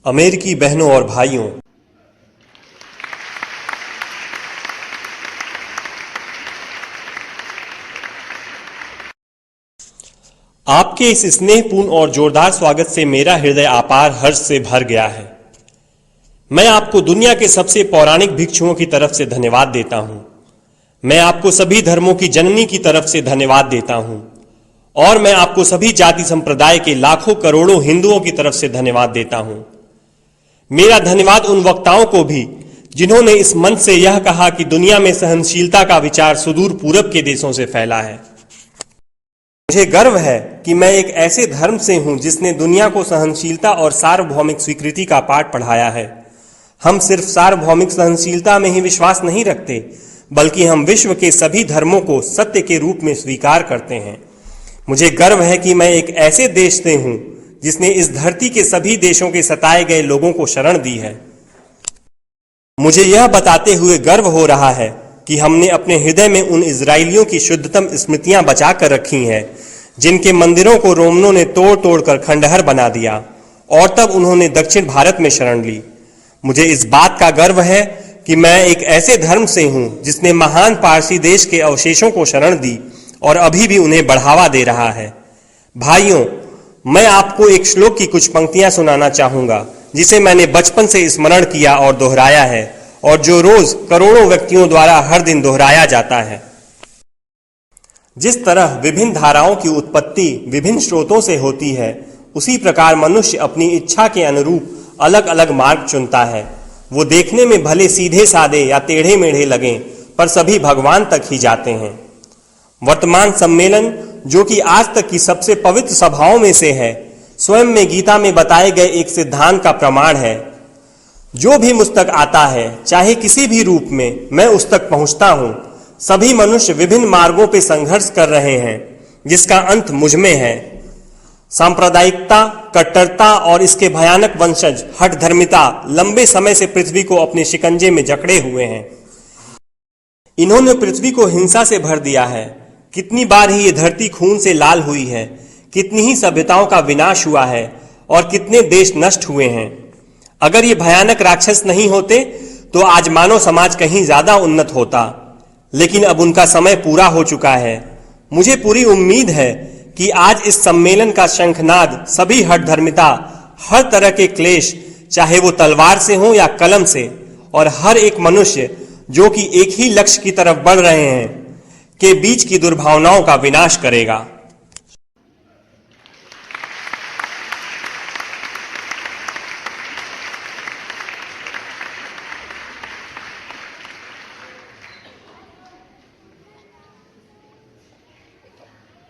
अमेरिकी बहनों और भाइयों, आपके इस स्नेहपूर्ण और जोरदार स्वागत से मेरा हृदय अपार हर्ष से भर गया है। मैं आपको दुनिया के सबसे पौराणिक भिक्षुओं की तरफ से धन्यवाद देता हूं। मैं आपको सभी धर्मों की जननी की तरफ से धन्यवाद देता हूं और मैं आपको सभी जाति संप्रदाय के लाखों करोड़ों हिंदुओं की तरफ से धन्यवाद देता हूं। मेरा धन्यवाद उन वक्ताओं को भी जिन्होंने इस मंच से यह कहा कि दुनिया में सहनशीलता का विचार सुदूर पूरब के देशों से फैला है। मुझे गर्व है कि मैं एक ऐसे धर्म से हूं जिसने दुनिया को सहनशीलता और सार्वभौमिक स्वीकृति का पाठ पढ़ाया है। हम सिर्फ सार्वभौमिक सहनशीलता में ही विश्वास नहीं रखते, बल्कि हम विश्व के सभी धर्मों को सत्य के रूप में स्वीकार करते हैं। मुझे गर्व है कि मैं एक ऐसे देश से हूं जिसने इस धरती के सभी देशों के सताए गए लोगों को शरण दी है। मुझे यह बताते हुए गर्व हो रहा है कि हमने अपने हृदय में उन इजरायलियों की शुद्धतम स्मृतियां बचा कर रखी हैं जिनके मंदिरों को रोमनों ने तोड़ तोड़ कर खंडहर बना दिया और तब उन्होंने दक्षिण भारत में शरण ली। मुझे इस बात का गर्व है कि मैं एक ऐसे धर्म से हूं जिसने महान पारसी देश के अवशेषों को शरण दी और अभी भी उन्हें बढ़ावा दे रहा है। भाइयों, मैं आपको एक श्लोक की कुछ पंक्तियां सुनाना चाहूंगा जिसे मैंने बचपन से स्मरण किया और दोहराया है और जो रोज करोड़ों व्यक्तियों द्वारा हर दिन दोहराया जाता है। जिस तरह विभिन्न धाराओं की उत्पत्ति विभिन्न स्रोतों से होती है, उसी प्रकार मनुष्य अपनी इच्छा के अनुरूप अलग अलग मार्ग चुनता है। वो देखने में भले सीधे साधे या टेढ़े मेढ़े लगें, पर सभी भगवान तक ही जाते हैं। वर्तमान सम्मेलन, जो कि आज तक की सबसे पवित्र सभाओं में से है, स्वयं में गीता में बताए गए एक सिद्धांत का प्रमाण है। जो भी मुझ तक आता है, चाहे किसी भी रूप में, मैं उस तक पहुंचता हूं। सभी मनुष्य विभिन्न मार्गों पर संघर्ष कर रहे हैं जिसका अंत मुझ में है। सांप्रदायिकता, कट्टरता और इसके भयानक वंशज हठधर्मिता लंबे समय से पृथ्वी को अपने शिकंजे में जकड़े हुए हैं। इन्होंने पृथ्वी को हिंसा से भर दिया है। कितनी बार ही ये धरती खून से लाल हुई है, कितनी ही सभ्यताओं का विनाश हुआ है और कितने देश नष्ट हुए हैं। अगर ये भयानक राक्षस नहीं होते तो आज मानव समाज कहीं ज्यादा उन्नत होता, लेकिन अब उनका समय पूरा हो चुका है। मुझे पूरी उम्मीद है कि आज इस सम्मेलन का शंखनाद सभी हठधर्मिता, हर तरह के क्लेश, चाहे वो तलवार से हो या कलम से, और हर एक मनुष्य जो कि एक ही लक्ष्य की तरफ बढ़ रहे हैं, के बीच की दुर्भावनाओं का विनाश करेगा।